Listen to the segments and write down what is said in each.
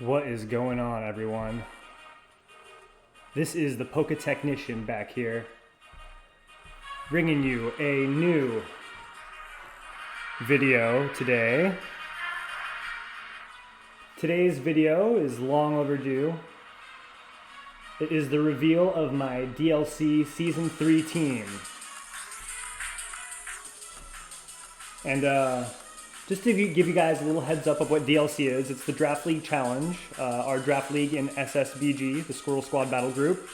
What is going on, everyone? This is the Poke Technician back here, bringing you a new video today. Today's video is long overdue. It is the reveal of my DLC Season 3 team. And just to give you guys a little heads up of what DLC is, it's the Draft League Challenge, our draft league in SSBG, the Squirrel Squad Battle Group.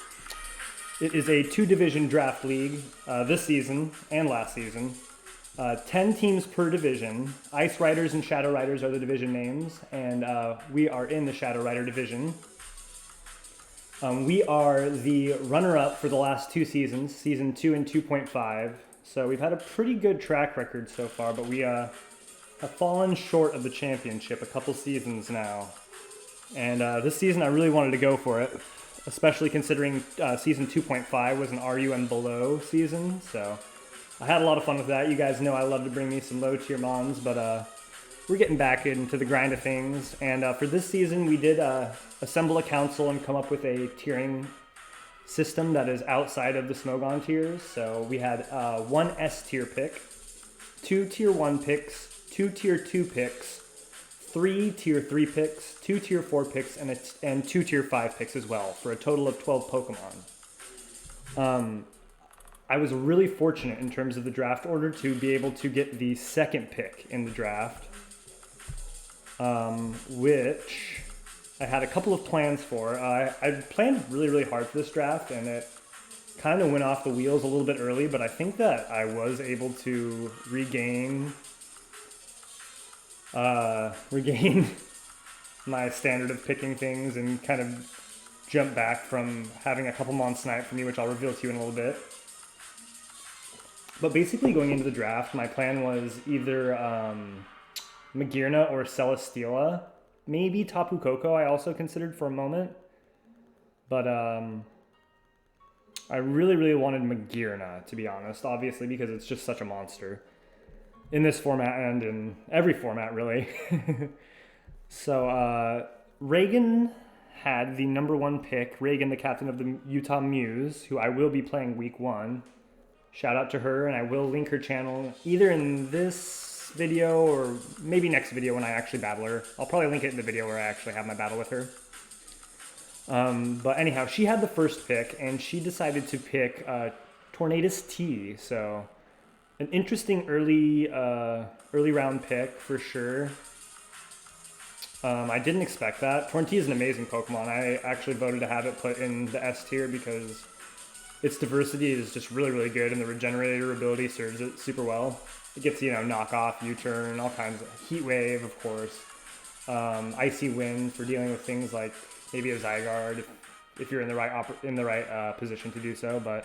It is a 2-division draft league this season and last season. 10 teams per division. Ice Riders and Shadow Riders are the division names, and we are in the Shadow Rider division. We are the runner-up for the last 2 seasons, Season 2 and 2.5. So we've had a pretty good track record so far, but we have fallen short of the championship a couple seasons now. And this season I really wanted to go for it, especially considering Season 2.5 was an RU and below season. So I had a lot of fun with that. You guys know I love to bring me some low-tier mons, but we're getting back into the grind of things. And for this season, we did assemble a council and come up with a tiering system that is outside of the Smogon tiers. So we had 1 S tier pick, 2 tier 1 picks, 2 tier 2 picks, 3 tier 3 picks, 2 tier 4 picks, and 2 tier 5 picks as well, for a total of 12 Pokemon. I was really fortunate in terms of the draft order to be able to get the second pick in the draft, which I had a couple of plans for. I planned really hard for this draft, and it kind of went off the wheels a little bit early, but I think that I was able to regain my standard of picking things and kind of jump back from having a couple Mon Snipe for me, which I'll reveal to you in a little bit. But basically going into the draft, my plan was either Magearna or Celesteela. Maybe Tapu Koko I also considered for a moment. But I really wanted Magearna, to be honest, obviously, because it's just such a monster in this format and in every format, really. So Reagan had the number 1 pick. Reagan, the captain of the Utah Muse, who I will be playing week 1. Shout out to her, and I will link her channel either in this video or maybe next video when I actually battle her. I'll probably link it in the video where I actually have my battle with her. But anyhow, she had the first pick, and she decided to pick Tornadus T. So an interesting early round pick for sure. I didn't expect that. Tornadus is an amazing Pokemon. I actually voted to have it put in the S tier because its diversity is just really good, and the regenerator ability serves it super well. It gets, knock off, U-turn, all kinds of heat wave, of course. Icy wind for dealing with things like maybe a Zygarde if you're in the right position to do so. But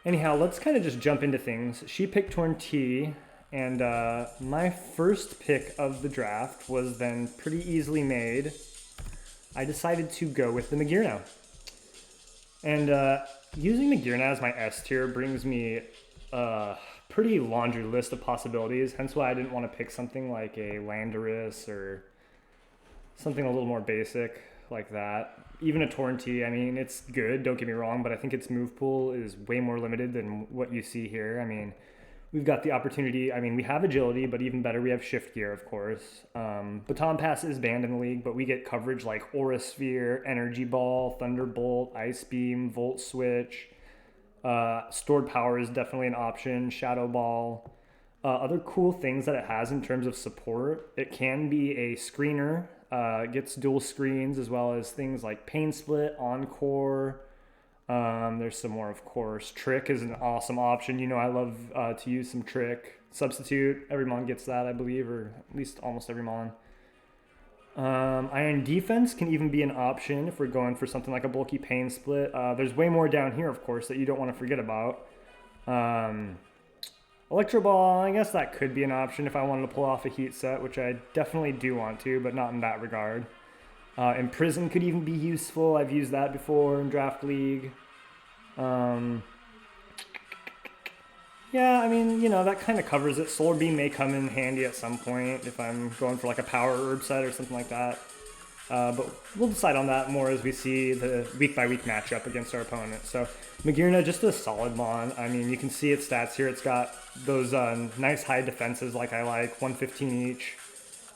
anyhow, let's kind of just jump into things. She picked Tornadus, and my first pick of the draft was then pretty easily made. I decided to go with the Magearna. And using Magearna as my S tier brings me a pretty laundry list of possibilities, hence why I didn't want to pick something like a Landorus or something a little more basic like that. Even a Tornadus, I mean, it's good, don't get me wrong, but I think its move pool is way more limited than what you see here. I mean, we've got the opportunity, we have agility, but even better, we have shift gear, of course. Baton Pass is banned in the league, but we get coverage like Aura Sphere, Energy Ball, Thunderbolt, Ice Beam, Volt Switch. Stored Power is definitely an option, Shadow Ball. Other cool things that it has in terms of support, it can be a screener, gets dual screens, as well as things like Pain Split, Encore. There's some more, of course. Trick is an awesome option. I love to use some Trick. Substitute, every Mon gets that, I believe, or at least almost every Mon. Iron Defense can even be an option if we're going for something like a bulky Pain Split. There's way more down here, of course, that you don't want to forget about. Electro Ball, I guess that could be an option if I wanted to pull off a Heat set, which I definitely do want to, but not in that regard. Imprison could even be useful. I've used that before in Draft League. Yeah, that kind of covers it. Solar Beam may come in handy at some point if I'm going for like a power herb set or something like that. but we'll decide on that more as we see the week-by-week matchup against our opponent. So Magearna, just a solid mon. I mean, you can see its stats here. It's got those nice high defenses like I like, 115 each.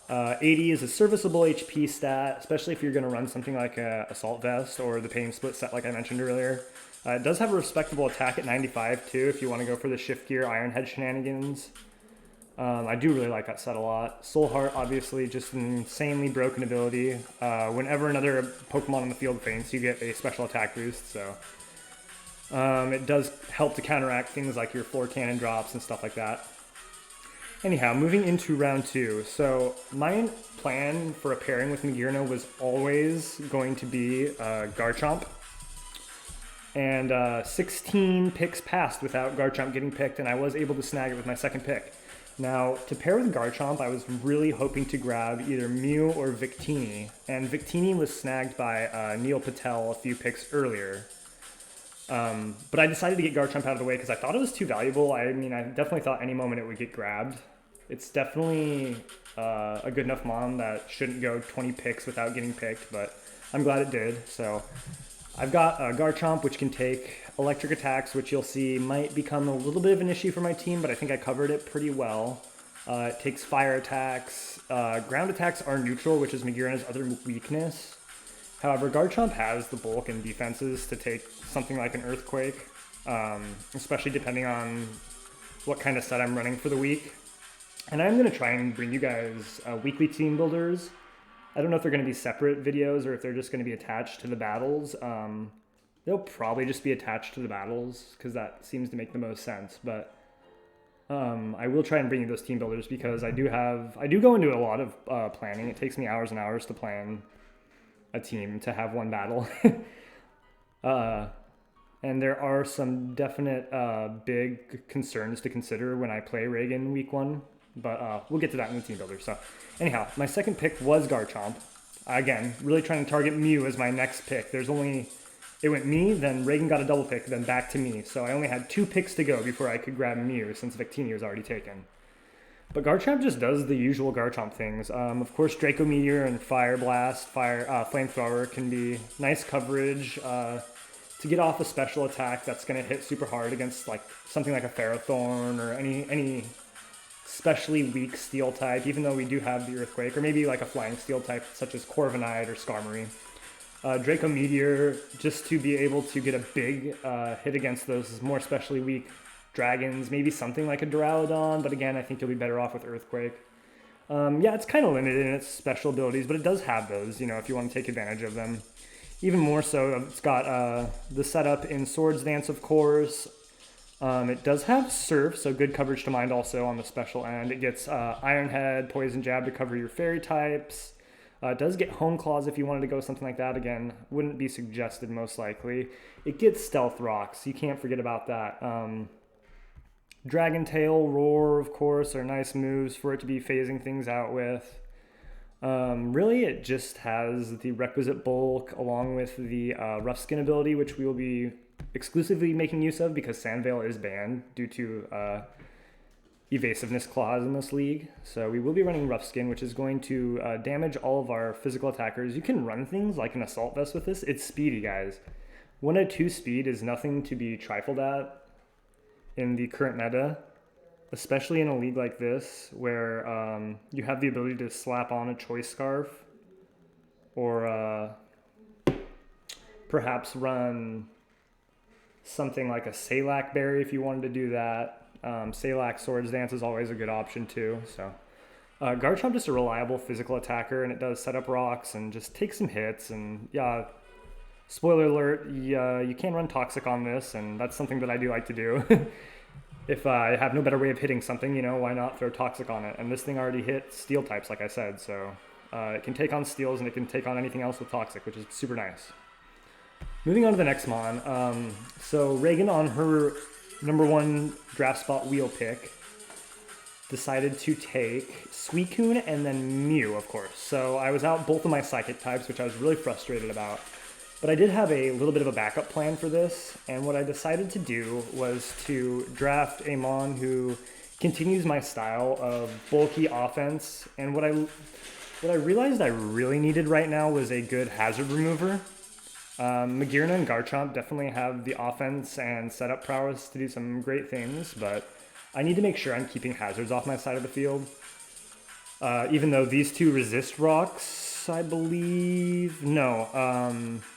80 is a serviceable HP stat, especially if you're going to run something like a Assault Vest or the Pain Split set like I mentioned earlier. It does have a respectable attack at 95 too if you want to go for the Shift Gear Iron Head shenanigans. I do really like that set a lot. Soul Heart, obviously, just an insanely broken ability. Whenever another Pokemon on the field faints, you get a special attack boost, so it does help to counteract things like your floor cannon drops and stuff like that. Anyhow, moving into round 2. So my plan for a pairing with Magearna was always going to be Garchomp. And 16 picks passed without Garchomp getting picked, and I was able to snag it with my second pick. Now, to pair with Garchomp, I was really hoping to grab either Mew or Victini, and Victini was snagged by Neil Patel a few picks earlier. But I decided to get Garchomp out of the way because I thought it was too valuable. I mean, I definitely thought any moment it would get grabbed. It's definitely a good enough mon that shouldn't go 20 picks without getting picked, but I'm glad it did. So I've got Garchomp, which can take electric attacks, which you'll see might become a little bit of an issue for my team, but I think I covered it pretty well. It takes fire attacks. Ground attacks are neutral, which is Magearna's other weakness. However, Garchomp has the bulk and defenses to take something like an Earthquake, especially depending on what kind of set I'm running for the week. And I'm going to try and bring you guys weekly team builders. I don't know if they're going to be separate videos or if they're just going to be attached to the battles. They'll probably just be attached to the battles because that seems to make the most sense. But I will try and bring you those team builders because I do go into a lot of planning. It takes me hours and hours to plan a team to have one battle. And there are some definite big concerns to consider when I play Reagan week 1. But we'll get to that in the team builder. So anyhow, my second pick was Garchomp. Again, really trying to target Mew as my next pick. It went me, then Reagan got a double pick, then back to me. So I only had 2 picks to go before I could grab Mew since Victini was already taken. But Garchomp just does the usual Garchomp things. Of course, Draco Meteor and Fire Blast, Flamethrower can be nice coverage to get off a special attack that's going to hit super hard against like something like a Ferrothorn or any especially weak steel type, even though we do have the Earthquake, or maybe like a flying steel type such as Corviknight or Skarmory. Draco Meteor, just to be able to get a big hit against those more especially weak dragons, maybe something like a Duraludon, but again, I think you'll be better off with Earthquake. Yeah, it's kind of limited in its special abilities, but it does have those, you know, if you want to take advantage of them. Even more so, it's got the setup in Swords Dance, of course. It does have Surf, so good coverage to mind also on the special end. It gets Iron Head, Poison Jab to cover your fairy types. It does get Hone Claws if you wanted to go something like that. Again, wouldn't be suggested most likely. It gets Stealth Rocks. You can't forget about that. Dragon Tail, Roar, of course, are nice moves for it to be phasing things out with. Really, it just has the requisite bulk along with the Rough Skin ability, which we will be exclusively making use of because Sandveil is banned due to evasiveness clause in this league. So we will be running Rough Skin, which is going to damage all of our physical attackers. You can run things like an Assault Vest with this. It's speedy, guys. 102 speed is nothing to be trifled at in the current meta, especially in a league like this where you have the ability to slap on a Choice Scarf or perhaps run something like a Salac Berry if you wanted to do that. Salac Swords Dance is always a good option too. So Garchomp just a reliable physical attacker, and it does set up rocks and just take some hits. And yeah, spoiler alert, you can run Toxic on this, and that's something that I do like to do. If I have no better way of hitting something, you know, why not throw Toxic on it? And this thing already hit Steel types, like I said, so it can take on Steels and it can take on anything else with Toxic, which is super nice. Moving on to the next mon. So Reagan, on her #1 draft spot wheel pick, decided to take Suicune and then Mew, of course. So I was out both of my Psychic types, which I was really frustrated about. But I did have a little bit of a backup plan for this, and what I decided to do was to draft a mon who continues my style of bulky offense. And What I realized I really needed right now was a good hazard remover. Magearna and Garchomp definitely have the offense and setup prowess to do some great things, but I need to make sure I'm keeping hazards off my side of the field. Even though these two resist rocks, I believe. No,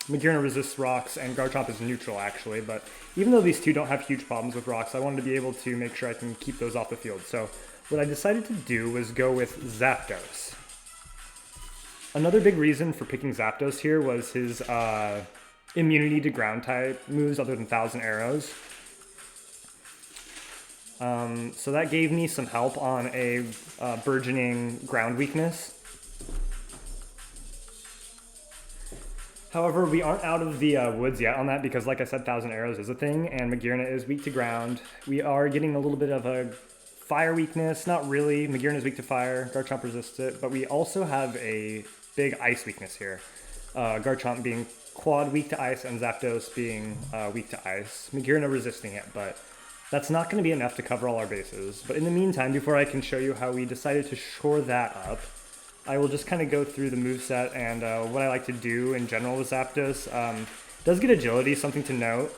Magearna resists rocks and Garchomp is neutral actually, but even though these two don't have huge problems with rocks, I wanted to be able to make sure I can keep those off the field. So what I decided to do was go with Zapdos. Another big reason for picking Zapdos here was his immunity to ground type moves other than Thousand Arrows. So that gave me some help on a burgeoning ground weakness. However, we aren't out of the woods yet on that because, like I said, Thousand Arrows is a thing, and Magearna is weak to ground. We are getting a little bit of a fire weakness. Not really. Magearna is weak to fire. Garchomp resists it. But we also have a big ice weakness here. Garchomp being quad weak to ice and Zapdos being weak to ice. Magearna resisting it, but that's not going to be enough to cover all our bases. But in the meantime, before I can show you how we decided to shore that up, I will just kind of go through the moveset and what I like to do in general with Zapdos. Does get agility, something to note.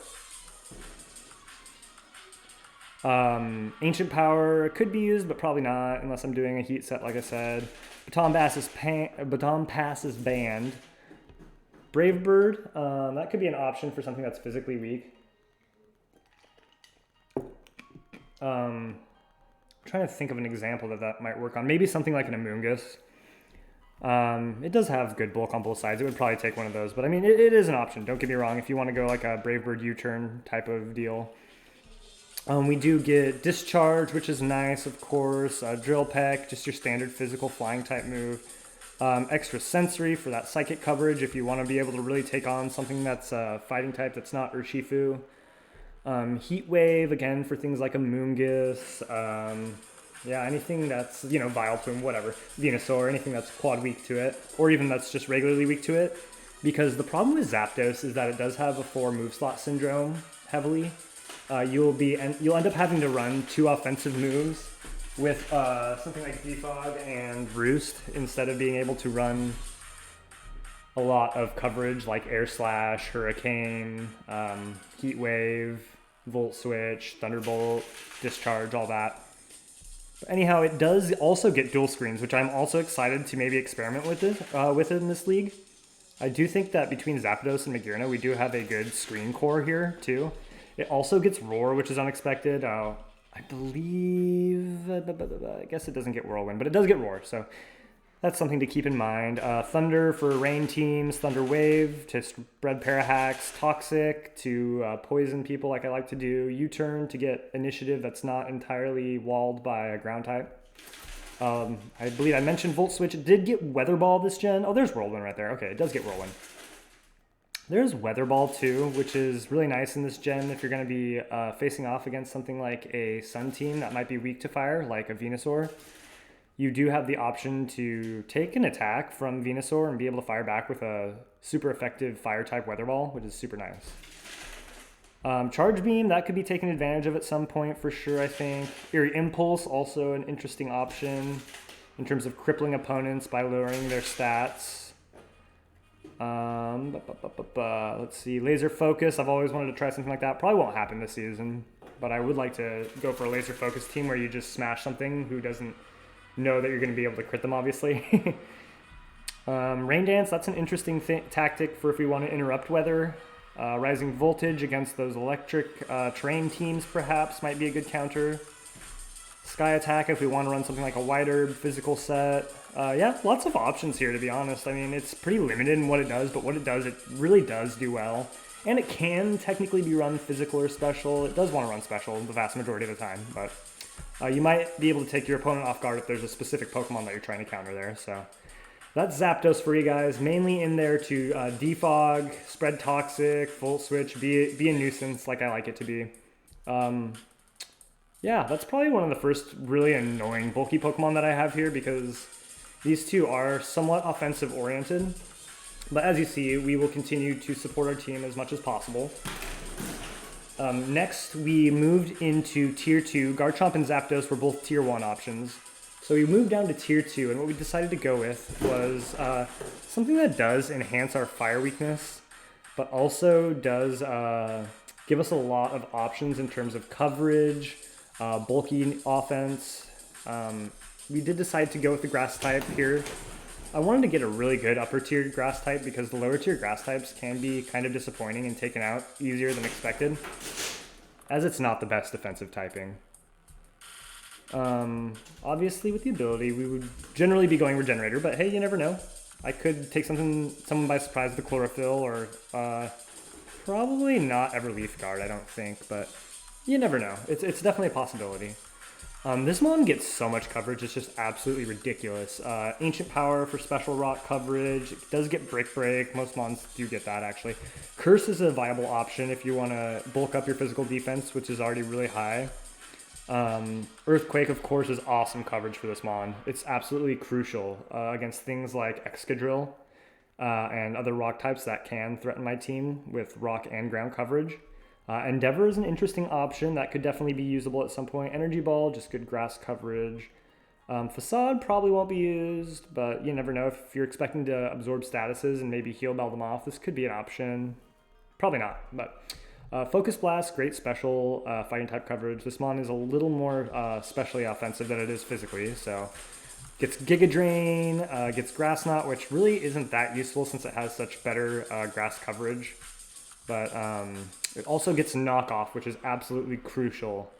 Ancient Power could be used, but probably not unless I'm doing a heat set, like I said. Baton Pass is banned. Brave Bird, that could be an option for something that's physically weak. I'm trying to think of an example that might work on. Maybe something like an Amoonguss. It does have good bulk on both sides. It would probably take one of those. But I mean, it is an option. Don't get me wrong. If you want to go like a Brave Bird U-turn type of deal. We do get Discharge, which is nice, of course. Drill Peck, just your standard physical flying type move. Extra Sensory for that psychic coverage if you want to be able to really take on something that's fighting type that's not Urshifu. Heat Wave, again, for things like a Moongus. Yeah, anything that's, you know, Vileplume, whatever. Venusaur, anything that's quad weak to it. Or even that's just regularly weak to it. Because the problem with Zapdos is that it does have a 4 move slot syndrome heavily. You'll end up having to run 2 offensive moves with something like Defog and Roost instead of being able to run a lot of coverage like Air Slash, Hurricane, Heat Wave, Volt Switch, Thunderbolt, Discharge, all that. But anyhow, it does also get dual screens, which I'm also excited to maybe experiment with it in this league. I do think that between Zapdos and Magearna, we do have a good screen core here too. It also gets Roar, which is unexpected. I believe, I guess it doesn't get Whirlwind, but it does get Roar, so that's something to keep in mind. Thunder for rain teams, Thunder Wave to spread Parahacks, Toxic to poison people like I like to do, U-turn to get initiative that's not entirely walled by a ground type. I believe I mentioned Volt Switch. It did get Weather Ball this gen. Oh, there's Whirlwind right there. Okay, it does get Whirlwind. There's Weather Ball too, which is really nice in this gen if you're going to be facing off against something like a Sun team that might be weak to fire, like a Venusaur. You do have the option to take an attack from Venusaur and be able to fire back with a super effective fire type Weather Ball, which is super nice. Charge Beam, that could be taken advantage of at some point for sure, I think. Eerie Impulse, also an interesting option in terms of crippling opponents by lowering their stats. Let's see, Laser Focus. I've always wanted to try something like that. Probably won't happen this season, but I would like to go for a Laser Focus team where you just smash something who doesn't know that you're going to be able to crit them, obviously. Rain Dance, that's an interesting tactic for if we want to interrupt weather. Rising Voltage against those electric terrain teams, perhaps, might be a good counter. Sky Attack if we want to run something like a wider physical set. Yeah, lots of options here, to be honest. I mean, it's pretty limited in what it does, but what it does, it really does do well. And it can technically be run physical or special. It does want to run special the vast majority of the time, but you might be able to take your opponent off guard if there's a specific Pokemon that you're trying to counter there. So that's Zapdos for you guys. Mainly in there to defog, spread Toxic, Volt Switch, be a nuisance like I like it to be. Yeah, that's probably one of the first really annoying bulky Pokemon that I have here because these two are somewhat offensive oriented. But as you see, we will continue to support our team as much as possible. Next, we moved into Tier 2. Garchomp and Zapdos were both Tier 1 options. So we moved down to tier 2, and what we decided to go with was something that does enhance our fire weakness, but also does give us a lot of options in terms of coverage, bulky offense. We did decide to go with the grass type here. I wanted to get a really good upper tier grass type because the lower tier grass types can be kind of disappointing and taken out easier than expected, as it's not the best defensive typing. Obviously with the ability, we would generally be going Regenerator, but hey, you never know. I could take someone by surprise with the Chlorophyll, or probably not ever Leaf Guard, I don't think, but you never know. It's definitely a possibility. This mon gets so much coverage, it's just absolutely ridiculous. Ancient Power for special rock coverage. It does get Brick Break. Most mons do get that, actually. Curse is a viable option if you want to bulk up your physical defense, which is already really high. Earthquake, of course, is awesome coverage for this mon. It's absolutely crucial against things like Excadrill and other rock types that can threaten my team with rock and ground coverage. Endeavor is an interesting option that could definitely be usable at some point. Energy Ball, just good grass coverage. Facade probably won't be used, but you never know. If you're expecting to absorb statuses and maybe heal bell them off, this could be an option. Probably not, but Focus Blast, great special fighting type coverage. This mon is a little more specially offensive than it is physically, so gets Giga Drain, gets Grass Knot, which really isn't that useful since it has such better grass coverage. But it also gets Knockoff, which is absolutely crucial.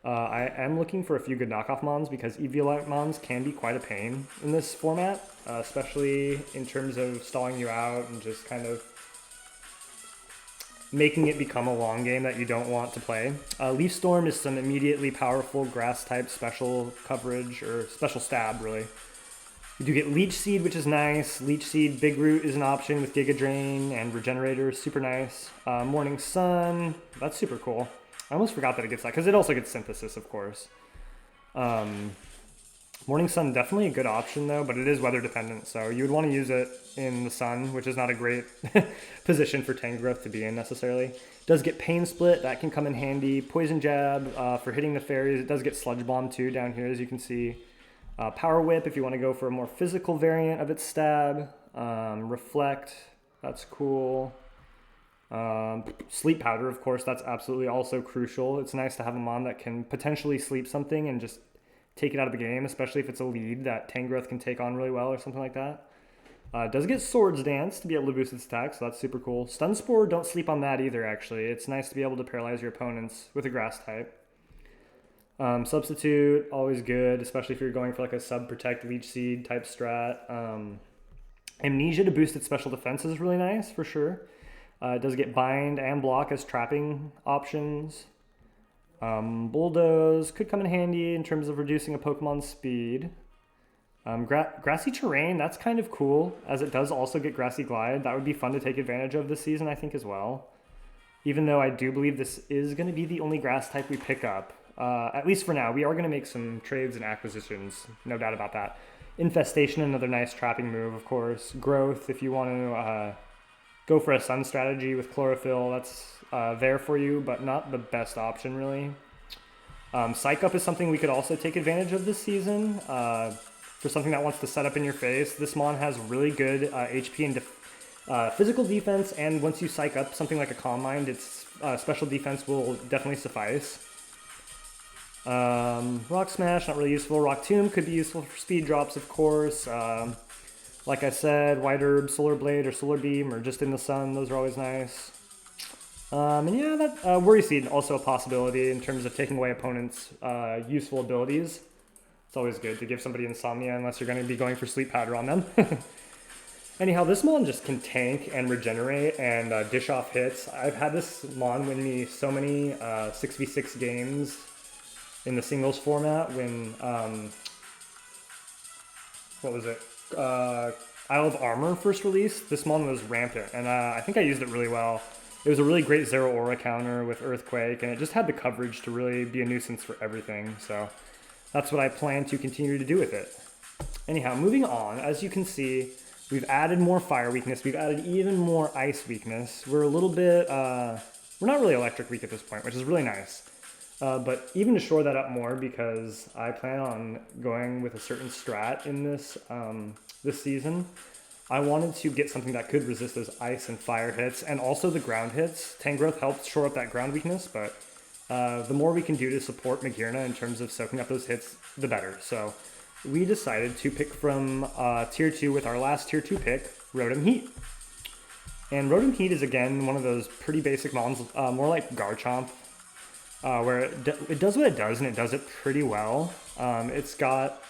I am looking for a few good knockoff mons because Eviolite mons can be quite a pain in this format, especially in terms of stalling you out and just kind of making it become a long game that you don't want to play. Leaf Storm is some immediately powerful grass type special coverage, or special stab really. You do get Leech Seed, which is nice. Leech Seed, Big Root is an option with Giga Drain, and Regenerator is super nice. Morning Sun, that's super cool. I almost forgot that it gets that, because it also gets Synthesis, of course. Morning Sun, definitely a good option though, but it is weather dependent, so you would want to use it in the sun, which is not a great position for Tangrowth to be in necessarily. Does get Pain Split, that can come in handy. Poison Jab for hitting the fairies. It does get Sludge Bomb too down here, as you can see. Power Whip if you want to go for a more physical variant of its stab. Reflect, that's cool. Sleep Powder, of course, that's absolutely also crucial. It's nice to have a mon that can potentially sleep something and just take it out of the game, especially if it's a lead that Tangrowth can take on really well or something like that. It does get Swords Dance to be able to boost its attack, so that's super cool. Stun Spore, don't sleep on that either, actually. It's nice to be able to paralyze your opponents with a grass type. Substitute, always good, especially if you're going for like a sub-protect Leech Seed type strat. Amnesia to boost its special defense is really nice, for sure. It does get Bind and Block as trapping options. Bulldoze could come in handy in terms of reducing a Pokemon's speed. Grassy Terrain, that's kind of cool, as it does also get Grassy Glide. That would be fun to take advantage of this season, I think, as well. Even though I do believe this is going to be the only grass type we pick up. At least for now. We are going to make some trades and acquisitions, no doubt about that. Infestation, another nice trapping move, of course. Growth, if you want to go for a sun strategy with Chlorophyll, that's there for you, but not the best option, really. Psych Up is something we could also take advantage of this season. For something that wants to set up in your face, this mon has really good HP and physical defense, and once you Psych Up something like a Calm Mind, its special defense will definitely suffice. Rock Smash, not really useful. Rock Tomb could be useful for speed drops, of course. Like I said, White Herb, Solar Blade, or Solar Beam, or just in the sun, those are always nice. And yeah, that Worry Seed, also a possibility in terms of taking away opponents' useful abilities. It's always good to give somebody Insomnia unless you're going to be going for Sleep Powder on them. Anyhow, this mon just can tank and regenerate and dish off hits. I've had this mon win me so many 6v6 games in the singles format when, what was it? Isle of Armor first released. This mon was rampant, and I think I used it really well. It was a really great Zero Aura counter with Earthquake, and it just had the coverage to really be a nuisance for everything, so that's what I plan to continue to do with it. Anyhow, moving on, as you can see, we've added more fire weakness, we've added even more ice weakness. We're a little bit, we're not really electric weak at this point, which is really nice. But even to shore that up more, because I plan on going with a certain strat in this this season, I wanted to get something that could resist those ice and fire hits, and also the ground hits. Tangrowth helps shore up that ground weakness, but the more we can do to support Magearna in terms of soaking up those hits, the better. So we decided to pick from Tier 2 with our last Tier 2 pick, Rotom Heat. And Rotom Heat is, again, one of those pretty basic mons, more like Garchomp, where it does what it does, and it does it pretty well. It's got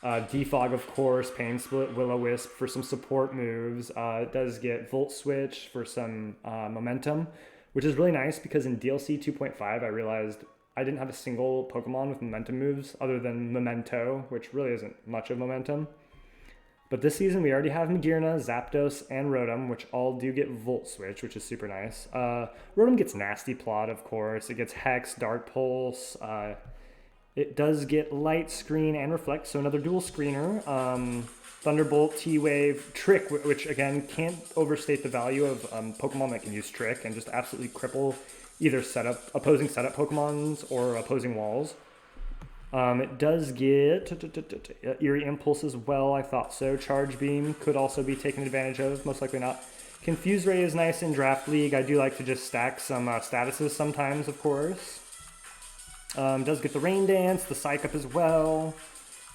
Defog, of course, Pain Split, Will-O-Wisp for some support moves. It does get Volt Switch for some momentum, which is really nice because in DLC 2.5 I realized I didn't have a single Pokemon with momentum moves other than Memento, which really isn't much of momentum. But this season we already have Magearna, Zapdos, and Rotom, which all do get Volt Switch, which is super nice. Rotom gets Nasty Plot, of course. It gets Hex, Dark Pulse. It does get Light Screen and Reflect, so another dual screener. Thunderbolt, T-Wave, Trick, which again can't overstate the value of Pokemon that can use Trick and just absolutely cripple either opposing setup Pokemons or opposing walls. It does get Eerie Impulse as well, I thought so. Charge Beam could also be taken advantage of, most likely not. Confuse Ray is nice in Draft League. I do like to just stack some statuses sometimes, of course. Does get the Rain Dance, the Psych Up as well.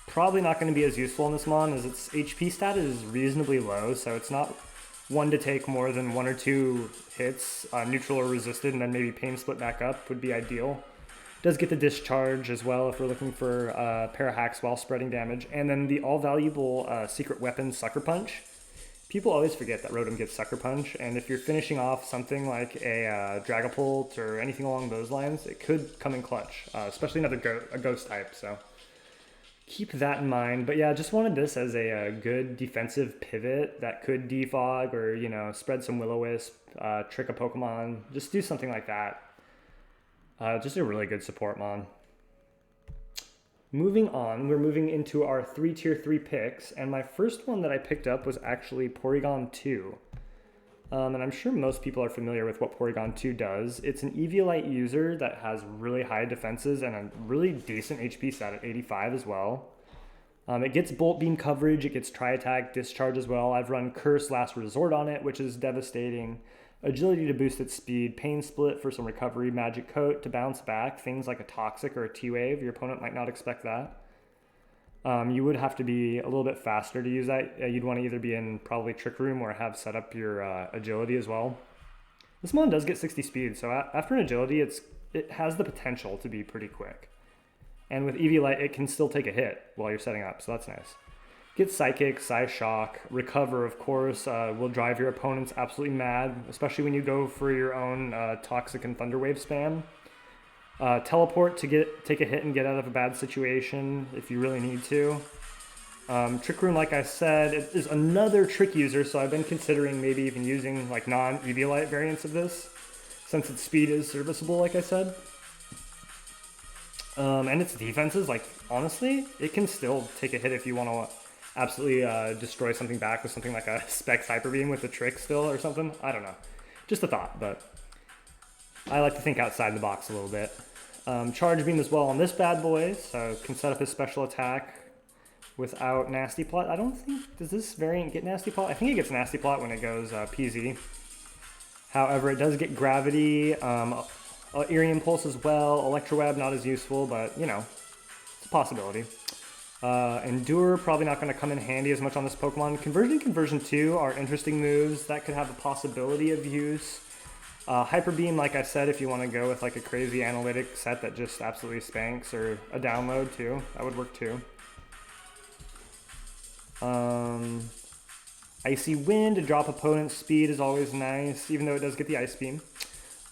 Probably not going to be as useful in this mon as its HP stat is reasonably low, so it's not one to take more than 1 or 2 hits, neutral or resisted, and then maybe Pain Split back up would be ideal. Does get the Discharge as well if we're looking for Parahacks while spreading damage. And then the all-valuable Secret Weapon Sucker Punch. People always forget that Rotom gets Sucker Punch, and if you're finishing off something like a Dragapult or anything along those lines, it could come in clutch, especially another a Ghost type, so keep that in mind. But yeah, just wanted this as a good defensive pivot that could defog or, you know, spread some Will-O-Wisp, trick a Pokemon, just do something like that. Just a really good support mon. Moving on, we're moving into our 3 Tier 3 picks, and my first one that I picked up was actually Porygon 2. And I'm sure most people are familiar with what Porygon 2 does. It's an Eviolite user that has really high defenses and a really decent HP stat at 85 as well. It gets Bolt Beam coverage, it gets Tri-Attack, Discharge as well. I've run Curse Last Resort on it, which is devastating. Agility to boost its speed, Pain Split for some recovery, Magic Coat to bounce back, things like a Toxic or a T-Wave. Your opponent might not expect that. You would have to be a little bit faster to use that. You'd want to either be in probably Trick Room or have set up your agility as well. This mon does get 60 speed, so after an agility, it has the potential to be pretty quick. And with Eviolite, it can still take a hit while you're setting up, so that's nice. Get Psychic, Psyshock, Recover, of course, will drive your opponents absolutely mad, especially when you go for your own Toxic and Thunder Wave spam. Teleport to take a hit and get out of a bad situation if you really need to. Trick Room, like I said, it is another trick user, so I've been considering maybe even using like non-Eviolite variants of this, since its speed is serviceable, like I said. And its defenses, like, honestly, it can still take a hit if you want to absolutely destroy something back with something like a Specs Hyper Beam with a trick still or something. I don't know. Just a thought, but I like to think outside the box a little bit. Charge Beam as well on this bad boy, so can set up his special attack without Nasty Plot. I don't think, does this variant get Nasty Plot? I think it gets Nasty Plot when it goes PZ. However, it does get Gravity, Eerie Impulse as well, Electro Web not as useful, but you know, it's a possibility. Endure, probably not going to come in handy as much on this Pokemon. Conversion and Conversion 2 are interesting moves that could have a possibility of use. Hyper Beam, like I said, if you want to go with like a crazy analytic set that just absolutely spanks, or a download too, that would work too. Icy Wind to drop opponent's speed is always nice, even though it does get the Ice Beam.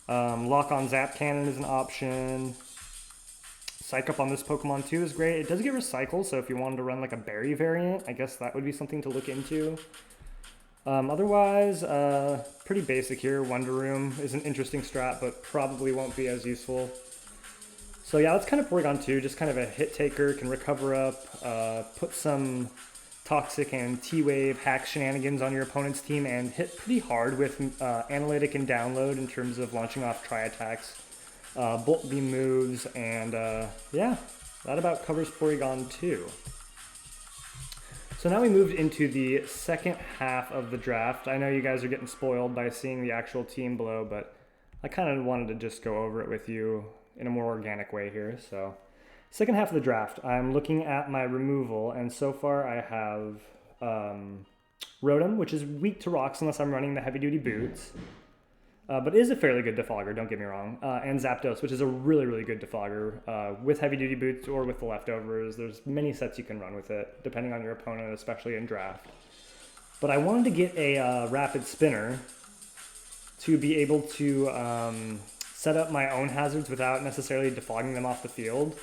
Lock on Zap Cannon is an option. Psych Up on this Pokemon too is great. It does get Recycle, so if you wanted to run like a Berry variant, I guess that would be something to look into. Otherwise, pretty basic here. Wonder Room is an interesting strat, but probably won't be as useful. So yeah, that's kind of Porygon 2, just kind of a hit taker, can recover up, put some Toxic and T-Wave hack shenanigans on your opponent's team, and hit pretty hard with Analytic and Download in terms of launching off Tri-Attacks Bolt Beam moves, and yeah, that about covers Porygon 2. So now we moved into the second half of the draft. I know you guys are getting spoiled by seeing the actual team below, but I kind of wanted to just go over it with you in a more organic way here. So second half of the draft, I'm looking at my removal, and so far I have Rotom, which is weak to rocks unless I'm running the heavy-duty boots, but is a fairly good defogger, don't get me wrong, and Zapdos, which is a really, really good defogger with heavy-duty boots or with the leftovers. There's many sets you can run with it, depending on your opponent, especially in draft. But I wanted to get a rapid spinner to be able to set up my own hazards without necessarily defogging them off the field.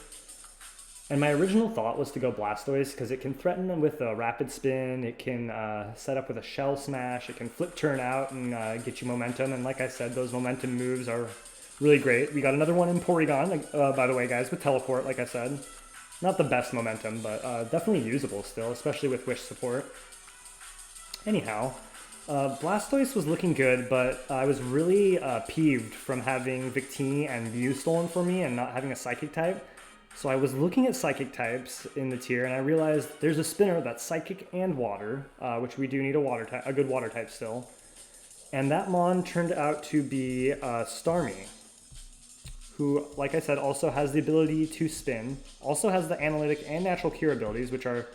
And my original thought was to go Blastoise because it can threaten them with a rapid spin, it can set up with a shell smash, it can flip turn out and get you momentum. And like I said, those momentum moves are really great. We got another one in Porygon, by the way, guys, with teleport, like I said. Not the best momentum, but definitely usable still, especially with wish support. Anyhow, Blastoise was looking good, but I was really peeved from having Victini and Mew stolen for me and not having a Psychic type. So I was looking at Psychic types in the tier, and I realized there's a spinner that's Psychic and Water, which we do need a good Water type still. And that Mon turned out to be Starmie, who, like I said, also has the ability to spin, also has the Analytic and Natural Cure abilities, which are,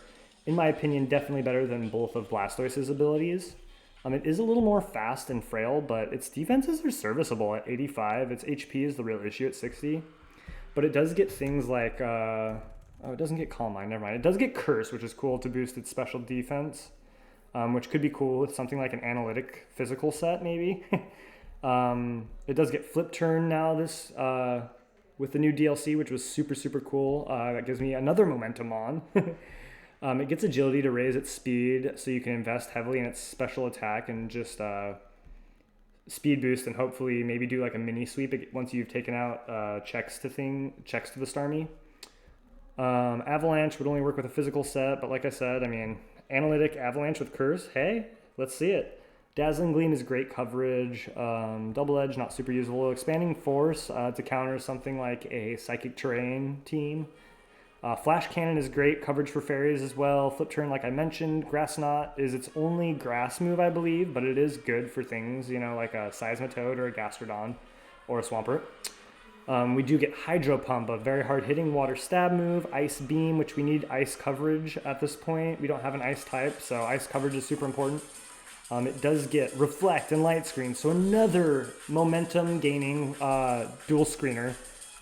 in my opinion, definitely better than both of Blastoise's abilities. It is a little more fast and frail, but its defenses are serviceable at 85. Its HP is the real issue at 60. But it does get things like, oh, it doesn't get Calm Mind, never mind. It does get Curse, which is cool to boost its special defense, which could be cool with something like an Analytic physical set, maybe. It does get Flip Turn now, with the new DLC, which was super, super cool. That gives me another momentum on. It gets Agility to raise its speed, so you can invest heavily in its special attack and just speed boost and hopefully maybe do like a mini sweep once you've taken out checks to the Starmie. Avalanche would only work with a physical set, but like I said, Analytic Avalanche with Curse, hey, let's see it. Dazzling Gleam is great coverage. Double Edge, not super usable. Expanding Force to counter something like a Psychic Terrain team. Flash Cannon is great coverage for fairies as well. Flip Turn, like I mentioned. Grass Knot is its only grass move, I believe, but it is good for things, like a Seismitoad or a Gastrodon or a Swampert. We do get Hydro Pump, a very hard-hitting water stab move. Ice Beam, which we need ice coverage at this point. We don't have an ice type, so ice coverage is super important. It does get Reflect and Light Screen, so another momentum-gaining dual screener.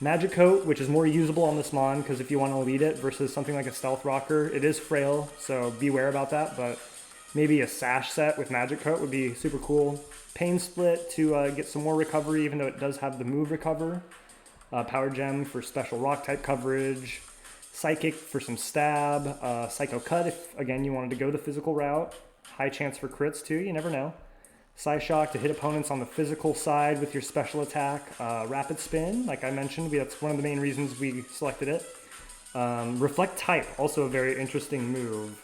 Magic Coat, which is more usable on this Mon, because if you want to lead it versus something like a Stealth Rocker, it is frail, so beware about that, but maybe a Sash set with Magic Coat would be super cool. Pain Split to get some more recovery, even though it does have the move Recover. Power Gem for special Rock-type coverage. Psychic for some stab. Psycho Cut if, again, you wanted to go the physical route. High chance for crits, too, you never know. Psyshock to hit opponents on the physical side with your special attack. Rapid Spin, like I mentioned, that's one of the main reasons we selected it. Reflect Type, also a very interesting move.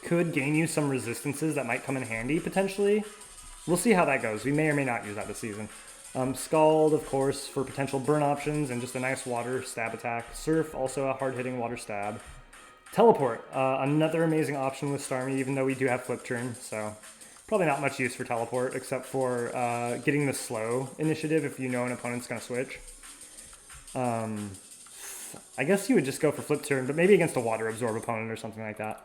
Could gain you some resistances that might come in handy, potentially. We'll see how that goes. We may or may not use that this season. Scald, of course, for potential burn options and just a nice water stab attack. Surf, also a hard-hitting water stab. Teleport, another amazing option with Starmie, even though we do have Flip Turn, so probably not much use for Teleport, except for getting the slow initiative if you know an opponent's going to switch. I guess you would just go for Flip Turn, but maybe against a Water Absorb opponent or something like that.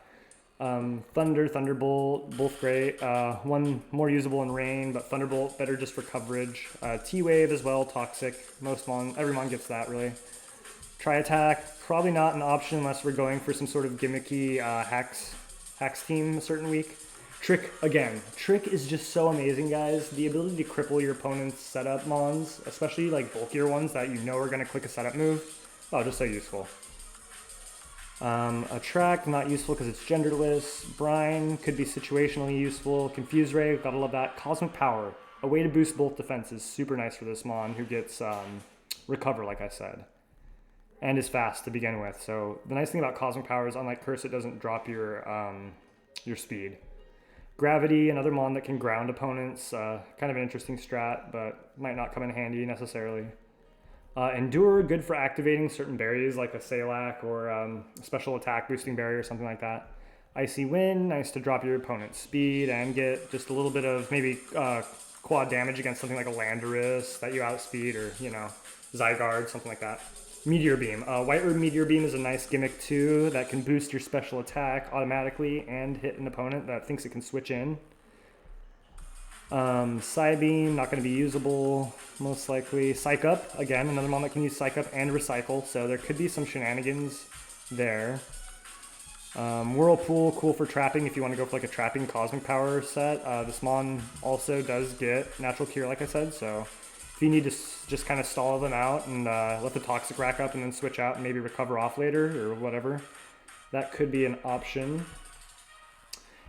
Thunder, Thunderbolt, both great. One more usable in rain, but Thunderbolt better just for coverage. T-Wave as well, toxic. Every Mon gets that, really. Tri-Attack, probably not an option unless we're going for some sort of gimmicky Hex team a certain week. Trick, again. Trick is just so amazing, guys. The ability to cripple your opponent's setup Mons, especially like bulkier ones that you know are going to click a setup move. Oh, just so useful. Attract, not useful because it's genderless. Brine could be situationally useful. Confuse Ray, gotta love that. Cosmic Power, a way to boost both defenses. Super nice for this Mon who gets Recover, like I said. And is fast to begin with. So the nice thing about Cosmic Power is unlike Curse, it doesn't drop your speed. Gravity, another mon that can ground opponents. Kind of an interesting strat, but might not come in handy necessarily. Endure, good for activating certain berries like a Salac or a special attack boosting berry or something like that. Icy Wind, nice to drop your opponent's speed and get just a little bit of maybe quad damage against something like a Landorus that you outspeed, or, you know, Zygarde, something like that. Meteor Beam. White Herb Meteor Beam is a nice gimmick too that can boost your special attack automatically and hit an opponent that thinks it can switch in. Psybeam, not going to be usable, most likely. Psych Up, again, another mon that can use Psych Up and Recycle, so there could be some shenanigans there. Whirlpool, cool for trapping if you want to go for like a trapping Cosmic Power set. This mon also does get Natural Cure, like I said, so if you need to just kind of stall them out and let the Toxic rack up and then switch out and maybe recover off later or whatever, that could be an option.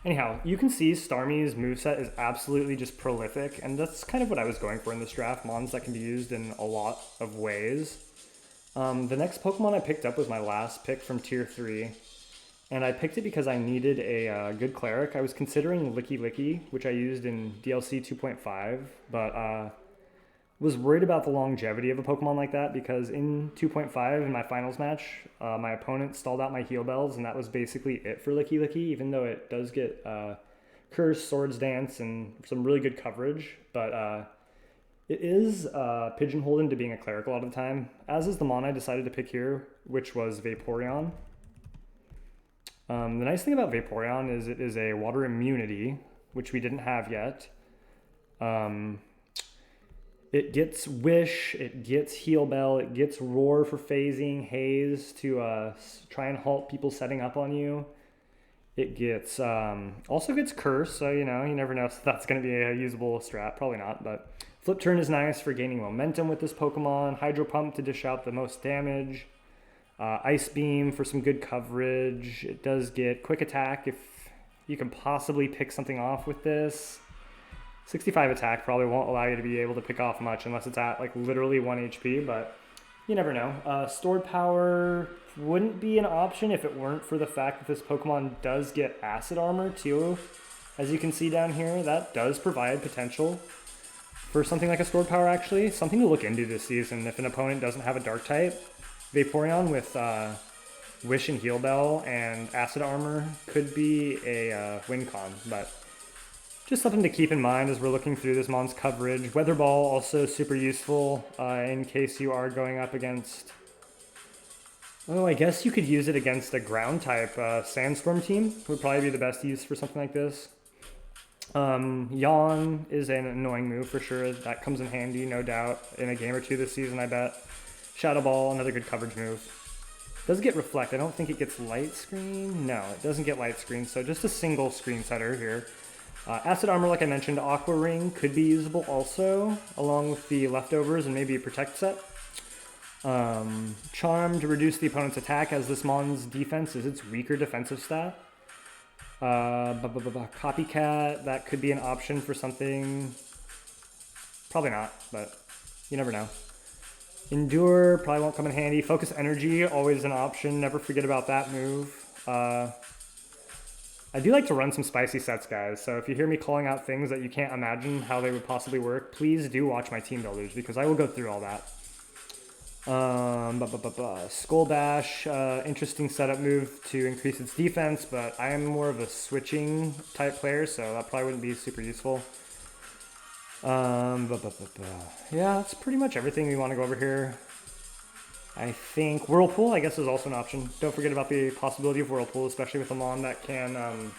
Anyhow, you can see Starmie's moveset is absolutely just prolific, and that's kind of what I was going for in this draft, mons that can be used in a lot of ways. The next Pokemon I picked up was my last pick from Tier 3, and I picked it because I needed a good Cleric. I was considering Licky Licky, which I used in DLC 2.5, but was worried about the longevity of a Pokemon like that because in 2.5, in my finals match, my opponent stalled out my Heal Bells, and that was basically it for Licky Licky, even though it does get Curse, Swords Dance, and some really good coverage. But it is pigeonholed into being a Cleric a lot of the time, as is the mon I decided to pick here, which was Vaporeon. The nice thing about Vaporeon is it is a water immunity, which we didn't have yet. It gets Wish, it gets Heal Bell, it gets Roar for phasing, Haze to try and halt people setting up on you. It gets also gets Curse, so you know, you never know if that's going to be a usable strat, probably not, but Flip Turn is nice for gaining momentum with this Pokemon, Hydro Pump to dish out the most damage, Ice Beam for some good coverage. It does get Quick Attack if you can possibly pick something off with this. 65 attack probably won't allow you to be able to pick off much unless it's at like literally 1 HP, but you never know. Stored Power wouldn't be an option if it weren't for the fact that this Pokemon does get Acid Armor too. As you can see down here, that does provide potential for something like a Stored Power actually. Something to look into this season if an opponent doesn't have a Dark type. Vaporeon with Wish and Heal Bell and Acid Armor could be a win con, but just something to keep in mind as we're looking through this mon's coverage. Weather Ball also super useful in case you are going up against... Oh, I guess you could use it against a ground type Sandstorm team. Would probably be the best use for something like this. Yawn is an annoying move for sure. That comes in handy, no doubt, in a game or two this season, I bet. Shadow Ball, another good coverage move. Does get Reflect. I don't think it gets Light Screen. No, it doesn't get Light Screen, so just a single screen setter here. Acid Armor, like I mentioned, Aqua Ring could be usable also, along with the leftovers and maybe a Protect set. Charm to reduce the opponent's attack, as this mon's defense is its weaker defensive stat. Copycat, that could be an option for something. Probably not, but you never know. Endure probably won't come in handy. Focus Energy, always an option. Never forget about that move. I do like to run some spicy sets, guys, so if you hear me calling out things that you can't imagine how they would possibly work, please do watch my team builders, because I will go through all that. Skull Bash, interesting setup move to increase its defense, but I am more of a switching type player, so that probably wouldn't be super useful. Yeah, that's pretty much everything we want to go over here. I think Whirlpool, I guess, is also an option. Don't forget about the possibility of Whirlpool, especially with a mon that can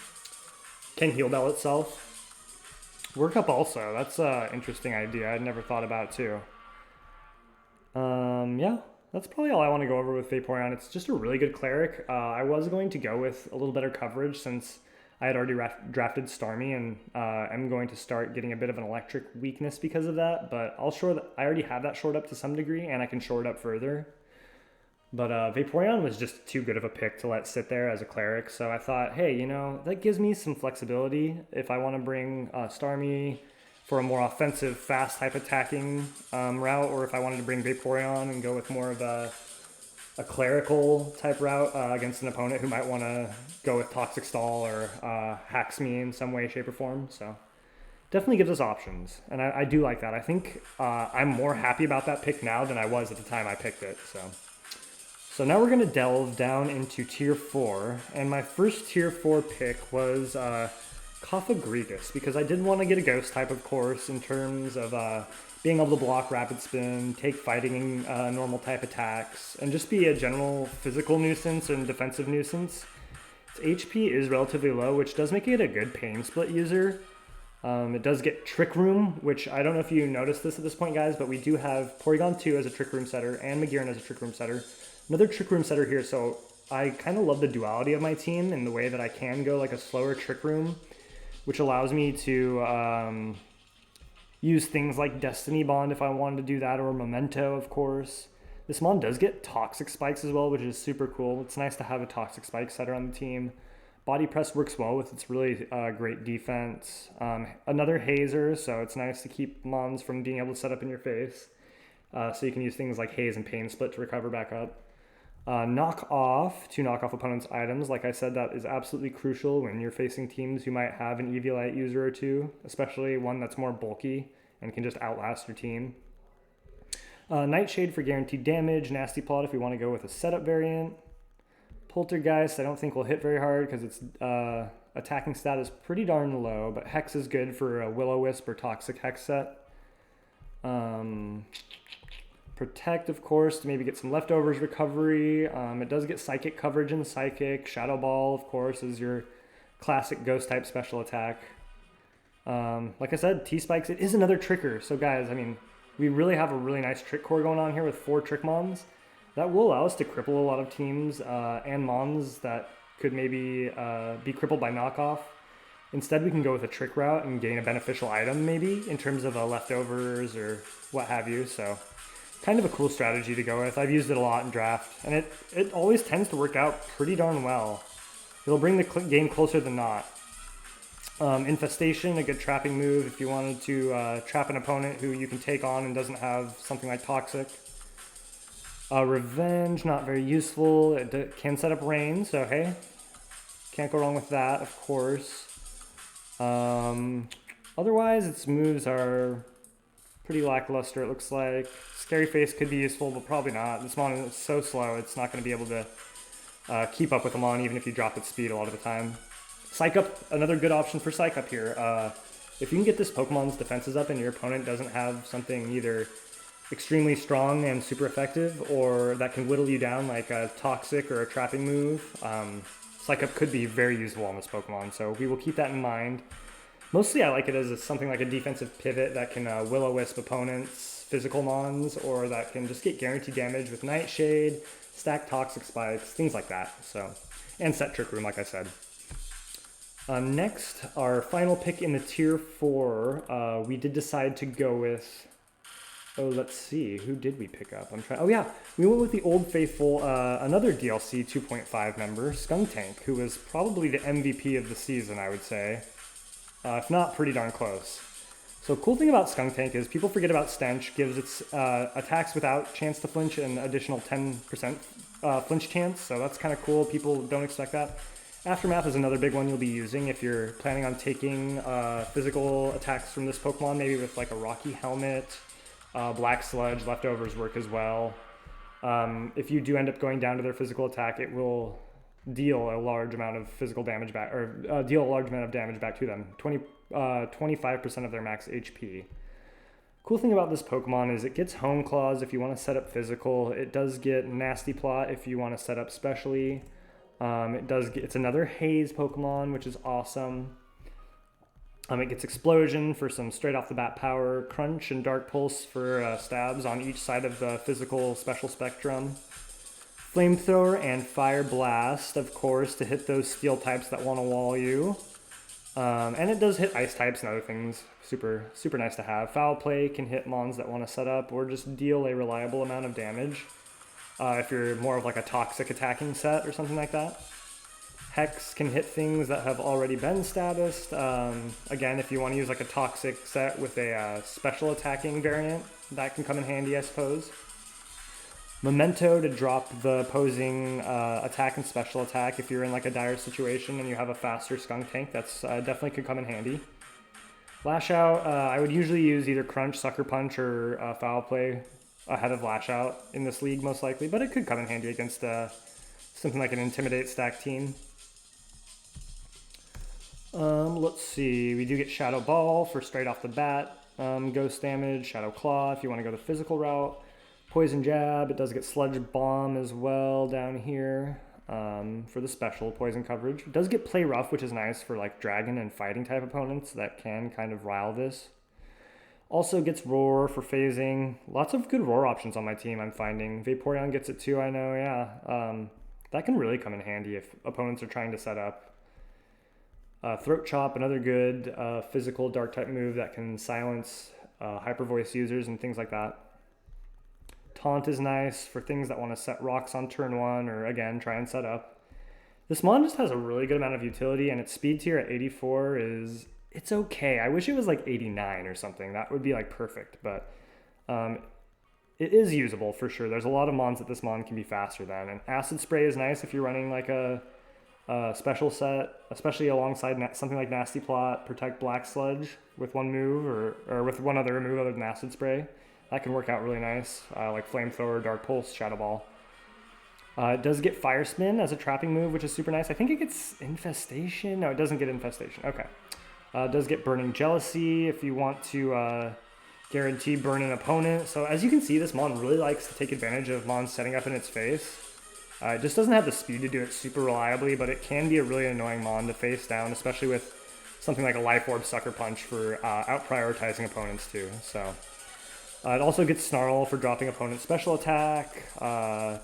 Heal Bell itself. Work Up also, that's an interesting idea. I'd never thought about too. Yeah, that's probably all I want to go over with Vaporeon. It's just a really good Cleric. I was going to go with a little better coverage since I had already drafted Starmie, and I'm going to start getting a bit of an electric weakness because of that, but I already have that shored up to some degree, and I can shore it up further. But Vaporeon was just too good of a pick to let sit there as a Cleric, so I thought, hey, you know, that gives me some flexibility if I want to bring Starmie for a more offensive, fast type attacking route, or if I wanted to bring Vaporeon and go with more of a a clerical type route against an opponent who might want to go with Toxic Stall or hacks me in some way, shape, or form. So definitely gives us options, and I do like that. I think I'm more happy about that pick now than I was at the time I picked it. So now we're going to delve down into Tier 4, and my first Tier 4 pick was Agrigus, because I did want to get a Ghost type, of course, in terms of being able to block Rapid Spin, take fighting normal type attacks, and just be a general physical nuisance and defensive nuisance. Its HP is relatively low, which does make it a good Pain Split user. It does get Trick Room, which I don't know if you noticed this at this point, guys, but we do have Porygon 2 as a Trick Room setter and Magearna as a Trick Room setter. Another Trick Room setter here, so I kind of love the duality of my team in the way that I can go like a slower Trick Room, which allows me to use things like Destiny Bond if I wanted to do that, or Memento, of course. This mon does get Toxic Spikes as well, which is super cool. It's nice to have a Toxic Spike setter on the team. Body Press works well with its really great defense. Another Hazer, so it's nice to keep mons from being able to set up in your face. So you can use things like Haze and Pain Split to recover back up. Knock off to knock off opponents' items. Like I said, that is absolutely crucial when you're facing teams who might have an Eviolite user or two, especially one that's more bulky and can just outlast your team. Nightshade for guaranteed damage. Nasty Plot if we want to go with a setup variant. Poltergeist I don't think will hit very hard because its attacking stat is pretty darn low, but Hex is good for a Will-O-Wisp or Toxic Hex set. Protect, of course, to maybe get some leftovers recovery. It does get Psychic coverage in Psychic. Shadow Ball, of course, is your classic Ghost type special attack. Like I said, T-Spikes, it is another Tricker. So guys, I mean, we really have a really nice Trick core going on here with 4 Trick Mons. That will allow us to cripple a lot of teams and mons that could maybe be crippled by knockoff. Instead, we can go with a Trick route and gain a beneficial item maybe in terms of leftovers or what have you. So kind of a cool strategy to go with. I've used it a lot in draft, and it always tends to work out pretty darn well. It'll bring the game closer than not. Infestation, a good trapping move if you wanted to trap an opponent who you can take on and doesn't have something like Toxic. Revenge, not very useful. It can set up rain, so hey, can't go wrong with that, of course. Otherwise, its moves are pretty lackluster, it looks like. Scary Face could be useful, but probably not. This mon is so slow, it's not going to be able to keep up with the mon, even if you drop its speed a lot of the time. Psych Up, another good option for Psych Up here. If you can get this Pokemon's defenses up and your opponent doesn't have something either extremely strong and super effective, or that can whittle you down like a Toxic or a trapping move, Psych Up could be very useful on this Pokemon, so we will keep that in mind. Mostly I like it as something like a defensive pivot that can Will-O-Wisp opponents, physical mons, or that can just get guaranteed damage with Nightshade, stack Toxic Spikes, things like that. So, and set Trick Room, like I said. Next, our final pick in the Tier 4, we did decide to go with... Oh, let's see. Who did we pick up? Oh, yeah. We went with the Old Faithful, another DLC 2.5 member, Skunk Tank, who was probably the MVP of the season, I would say. If not, pretty darn close. So cool thing about Skunk Tank is people forget about Stench, gives its attacks without chance to flinch an additional 10% flinch chance, so that's kind of cool. People don't expect that. Aftermath is another big one you'll be using if you're planning on taking physical attacks from this Pokemon, maybe with like a Rocky Helmet. Black Sludge, leftovers work as well. If you do end up going down to their physical attack, it will deal a large amount of physical damage back, or deal a large amount of damage back to them. 25% of their max HP. Cool thing about this Pokemon is it gets Home Claws if you want to set up physical. It does get Nasty Plot if you want to set up specially. It's another Haze Pokemon, which is awesome. It gets Explosion for some straight off the bat power, Crunch and Dark Pulse for stabs on each side of the physical special spectrum. Flamethrower and Fire Blast, of course, to hit those steel types that want to wall you. And it does hit ice types and other things. Super, super nice to have. Foul Play can hit mons that want to set up or just deal a reliable amount of damage. If you're more of like a Toxic attacking set or something like that. Hex can hit things that have already been statused. Again, if you want to use like a Toxic set with a special attacking variant, that can come in handy, I suppose. Memento to drop the opposing attack and special attack if you're in like a dire situation and you have a faster Skunk Tank. That's definitely could come in handy. Lash Out, I would usually use either Crunch, Sucker Punch, or Foul Play ahead of Lash Out in this league most likely, but it could come in handy against something like an Intimidate stack team. Let's see, we do get Shadow Ball for straight off the bat, ghost damage, Shadow Claw if you want to go the physical route, Poison Jab, it does get Sludge Bomb as well down here for the special poison coverage. It does get Play Rough, which is nice for like dragon and fighting type opponents that can kind of rile this. Also gets Roar for phasing. Lots of good Roar options on my team I'm finding. Vaporeon gets it too, I know, yeah. That can really come in handy if opponents are trying to set up. Throat Chop, another good physical dark type move that can silence hyper voice users and things like that. Taunt is nice for things that want to set rocks on turn 1 or again try and set up. This mon just has a really good amount of utility and its speed tier at 84 is, it's okay. I wish it was like 89 or something. That would be like perfect, but it is usable for sure. There's a lot of mons that this mon can be faster than, and Acid Spray is nice if you're running like a special set, especially alongside something like Nasty Plot, Protect Black Sludge with one move or with one other move other than Acid Spray. That can work out really nice, like Flamethrower, Dark Pulse, Shadow Ball. It does get Fire Spin as a trapping move, which is super nice. I think it gets Infestation. No, it doesn't get Infestation. Okay. It does get Burning Jealousy if you want to guarantee burn an opponent. So as you can see, this mon really likes to take advantage of mons setting up in its face. It just doesn't have the speed to do it super reliably, but it can be a really annoying mon to face down, especially with something like a Life Orb Sucker Punch for out-prioritizing opponents too. So it also gets Snarl for dropping opponent's special attack,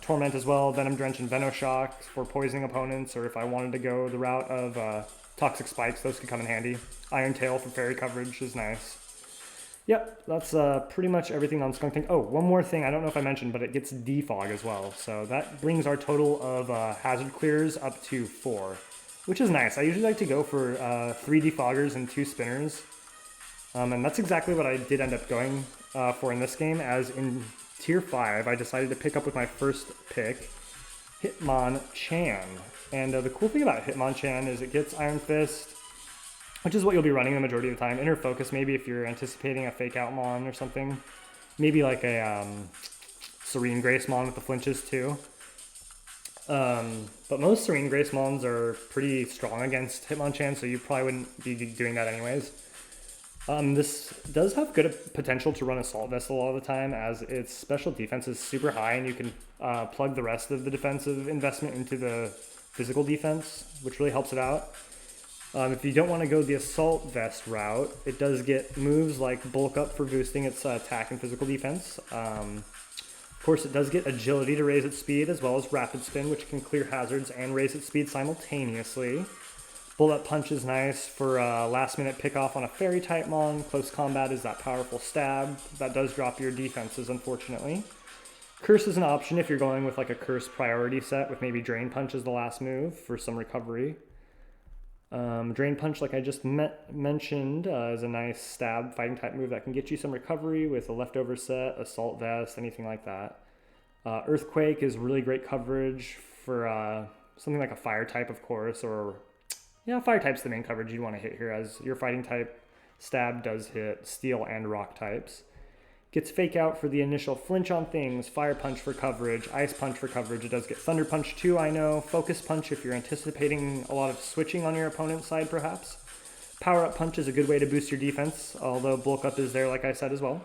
Torment as well, Venom Drench and Venoshock for poisoning opponents, or if I wanted to go the route of Toxic Spikes, those could come in handy. Iron Tail for fairy coverage is nice. Yep, that's pretty much everything on Skunk Tank. Oh, one more thing I don't know if I mentioned, but it gets Defog as well. So that brings our total of hazard clears up to 4, which is nice. I usually like to go for 3 Defoggers and 2 Spinners. And that's exactly what I did end up going for in this game, as in Tier 5, I decided to pick up with my first pick, Hitmonchan. And the cool thing about Hitmonchan is it gets Iron Fist, which is what you'll be running the majority of the time. Inner Focus, maybe if you're anticipating a Fake Out Mon or something. Maybe like a Serene Grace Mon with the flinches too. But most Serene Grace Mons are pretty strong against Hitmonchan, so you probably wouldn't be doing that anyways. This does have good potential to run Assault Vest a lot of the time, as its special defense is super high and you can plug the rest of the defensive investment into the physical defense, which really helps it out. If you don't want to go the Assault Vest route, it does get moves like Bulk Up for boosting its attack and physical defense. Of course, it does get Agility to raise its speed, as well as Rapid Spin, which can clear hazards and raise its speed simultaneously. Bullet Punch is nice for last-minute pick-off on a Fairy-type mon. Close Combat is that powerful stab. That does drop your defenses, unfortunately. Curse is an option if you're going with like a Curse priority set with maybe Drain Punch as the last move for some recovery. Drain Punch, like I just mentioned, is a nice stab fighting type move that can get you some recovery with a leftover set, Assault Vest, anything like that. Earthquake is really great coverage for something like a Fire type, of course, or yeah, Fire type's the main coverage you want to hit here, as your fighting type stab does hit Steel and Rock types. Gets Fake Out for the initial flinch on things, Fire Punch for coverage, Ice Punch for coverage. It does get Thunder Punch too, I know. Focus Punch if you're anticipating a lot of switching on your opponent's side, perhaps. Power Up Punch is a good way to boost your defense, although Bulk Up is there, like I said, as well.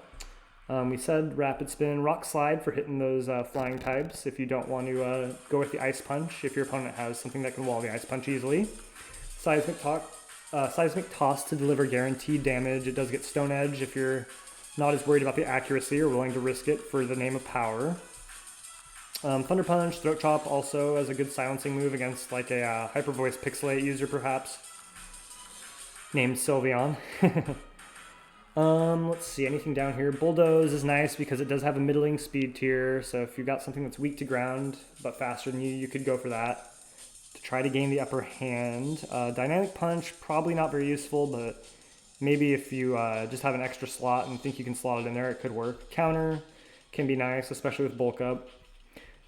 We said Rapid Spin, Rock Slide for hitting those flying types if you don't want to go with the Ice Punch, if your opponent has something that can wall the Ice Punch easily. Seismic Toss to deliver guaranteed damage. It does get Stone Edge if you're not as worried about the accuracy or willing to risk it for the name of power. Thunder Punch, Throat Chop also as a good silencing move against like a Hyper Voice Pixelate user perhaps, named Sylveon. Let's see, anything down here. Bulldoze is nice because it does have a middling speed tier, so if you've got something that's weak to ground but faster than you could go for that to try to gain the upper hand. Dynamic Punch, probably not very useful, but maybe if you just have an extra slot and think you can slot it in there, it could work. Counter can be nice, especially with Bulk Up.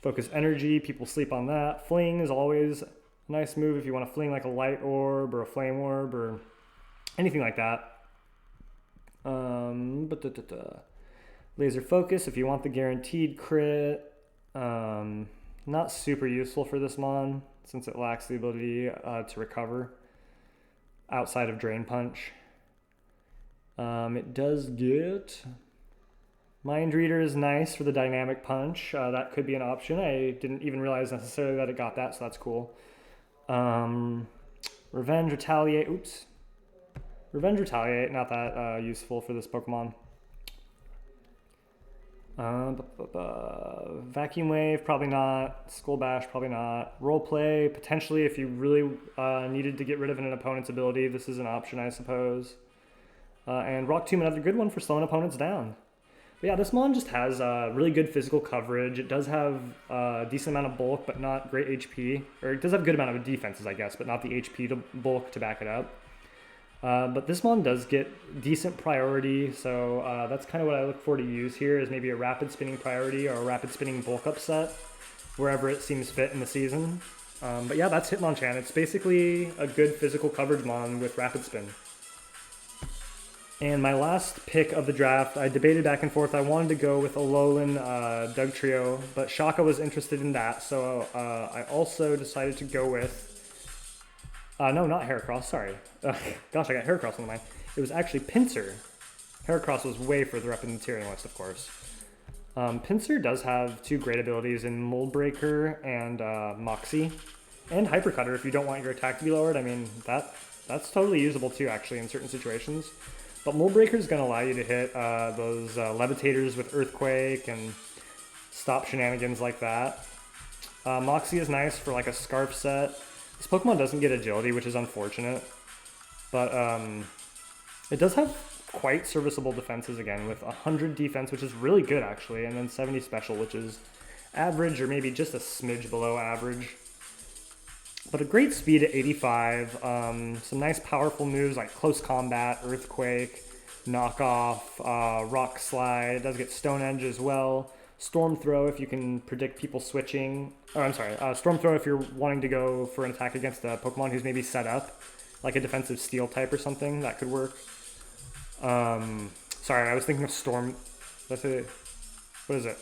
Focus energy, people sleep on that. Fling is always a nice move if you want to fling like a light orb or a flame orb or anything like that. Laser focus if you want the guaranteed crit. Not super useful for this mon since it lacks the ability to recover outside of Drain Punch. It does get Mind Reader is nice for the dynamic punch. That could be an option. I didn't even realize necessarily that it got that, so that's cool. Revenge Retaliate. Oops. Revenge Retaliate, not that useful for this Pokemon. Vacuum Wave, probably not. Skull Bash, probably not. Roleplay, potentially if you really needed to get rid of an opponent's ability, this is an option, I suppose. And Rock Tomb, another good one for slowing opponents down. But yeah, this mon just has really good physical coverage. It does have a decent amount of bulk, but not great HP. Or it does have a good amount of defenses, I guess, but not the HP to bulk to back it up. But this mon does get decent priority, so that's kind of what I look for to use here is maybe a rapid spinning priority or a rapid spinning bulk up set, wherever it seems fit in the season. But yeah, that's Hitmonchan. It's basically a good physical coverage mon with rapid spin. And my last pick of the draft, I debated back and forth. I wanted to go with a Alolan Dugtrio, but Shaka was interested in that, so I also decided to go with... no, not Heracross, sorry. Gosh, I got Heracross on the mind. It was actually Pincer. Heracross was way further up in the tiering list, of course. Pincer does have two great abilities in Mold Breaker and Moxie. And Hyper Cutter if you don't want your attack to be lowered. I mean, that's totally usable too, actually, in certain situations. But Mold Breaker is going to allow you to hit those Levitators with Earthquake and stop shenanigans like that. Moxie is nice for like a Scarf set. This Pokemon doesn't get agility, which is unfortunate. But it does have quite serviceable defenses again, with 100 defense, which is really good actually, and then 70 special, which is average or maybe just a smidge below average. But a great speed at 85, some nice powerful moves like Close Combat, Earthquake, Knockoff, Rock Slide. It does get Stone Edge as well. Storm Throw if you can predict people switching. Oh, I'm sorry. Storm Throw if you're wanting to go for an attack against a Pokemon who's maybe set up, like a defensive Steel type or something. That could work. Sorry, I was thinking of Storm. That's it. What is it?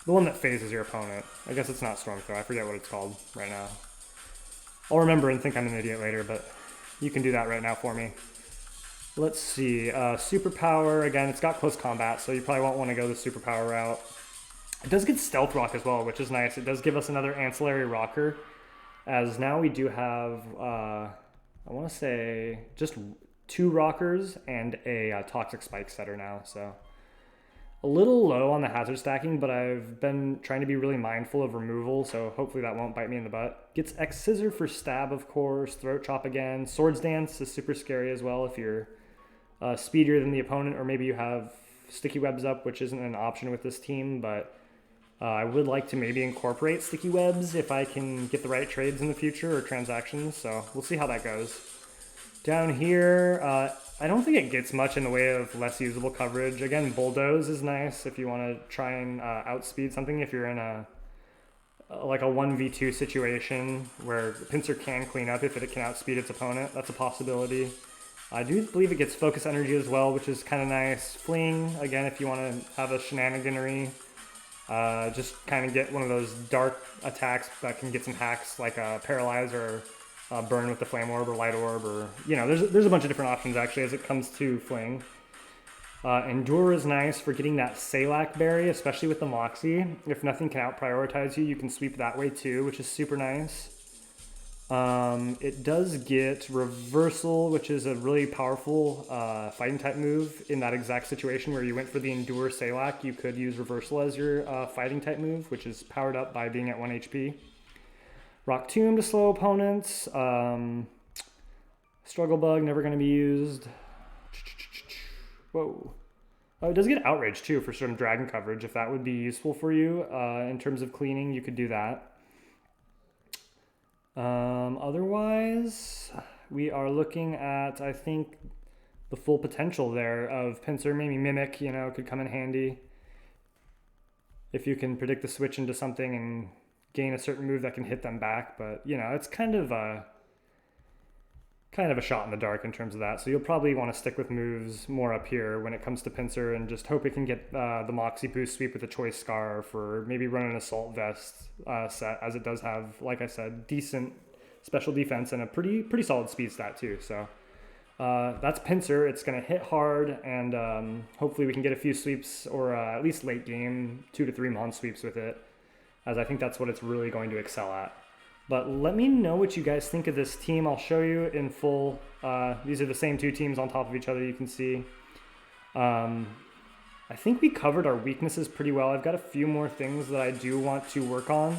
The one that phases your opponent. I guess it's not Storm Throw. I forget what it's called right now. I'll remember and think I'm an idiot later, but you can do that right now for me. Let's see. Superpower, again, it's got Close Combat, so you probably won't want to go the Superpower route. It does get Stealth Rock as well, which is nice. It does give us another ancillary rocker, as now we do have, I want to say, just 2 rockers and a Toxic Spike setter now, so... A little low on the hazard stacking, but I've been trying to be really mindful of removal, so hopefully that won't bite me in the butt. Gets X Scissor for stab, of course. Throat Chop again. Swords Dance is super scary as well if you're speedier than the opponent, or maybe you have Sticky Webs up, which isn't an option with this team, but I would like to maybe incorporate Sticky Webs if I can get the right trades in the future or transactions, so we'll see how that goes. Down here, I don't think it gets much in the way of less usable coverage. Again, Bulldoze is nice if you want to try and outspeed something. If you're in a like a 1v2 situation where Pincer can clean up if it can outspeed its opponent, that's a possibility. I do believe it gets Focus Energy as well, which is kind of nice. Fling, again, if you want to have a shenaniganery, just kind of get one of those dark attacks that can get some hacks like Paralyze or Burn with the Flame Orb or Light Orb, or, you know, there's a bunch of different options actually as it comes to Fling. Endure is nice for getting that Salac Berry, especially with the Moxie. If nothing can out-prioritize you, you can sweep that way too, which is super nice. It does get Reversal, which is a really powerful fighting type move. In that exact situation where you went for the Endure Salac, you could use Reversal as your fighting type move, which is powered up by being at 1 HP. Rock Tomb to slow opponents. Struggle Bug, never going to be used. Whoa. Oh, it does get Outrage too for some dragon coverage. If that would be useful for you in terms of cleaning, you could do that. Otherwise, we are looking at, I think, the full potential there of Pincer. Maybe Mimic, you know, could come in handy. if you can predict the switch into something and gain a certain move that can hit them back. But, you know, it's kind of a shot in the dark in terms of that. So you'll probably want to stick with moves more up here when it comes to Pincer and just hope it can get the Moxie Boost sweep with a Choice Scarf, or maybe run an Assault Vest set, as it does have, like I said, decent special defense and a pretty solid speed stat too. So that's Pincer. It's going to hit hard, and hopefully we can get a few sweeps, or at least late game 2 to 3 Mon sweeps with it, as I think that's what it's really going to excel at. But let me know what you guys think of this team. I'll show you in full. These are the same 2 teams on top of each other, you can see. I think we covered our weaknesses pretty well. I've got a few more things that I do want to work on.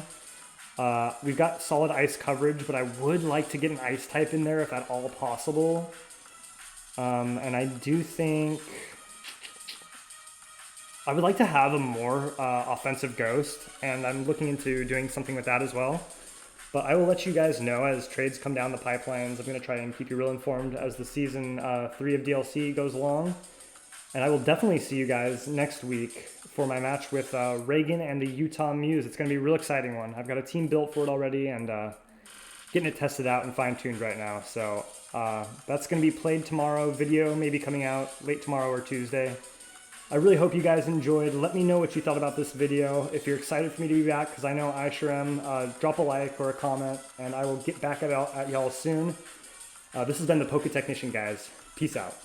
We've got solid ice coverage, but I would like to get an ice type in there if at all possible. And I do think I would like to have a more offensive ghost, and I'm looking into doing something with that as well. But I will let you guys know as trades come down the pipelines. I'm going to try and keep you real informed as the season 3 of DLC goes along. And I will definitely see you guys next week for my match with Reagan and the Utah Muse. It's going to be a real exciting one. I've got a team built for it already, and getting it tested out and fine-tuned right now. So that's going to be played tomorrow. Video maybe coming out late tomorrow or Tuesday. I really hope you guys enjoyed. Let me know what you thought about this video. If you're excited for me to be back, because I know I sure am, drop a like or a comment, and I will get back at y'all soon. This has been the Poke Technician, guys. Peace out.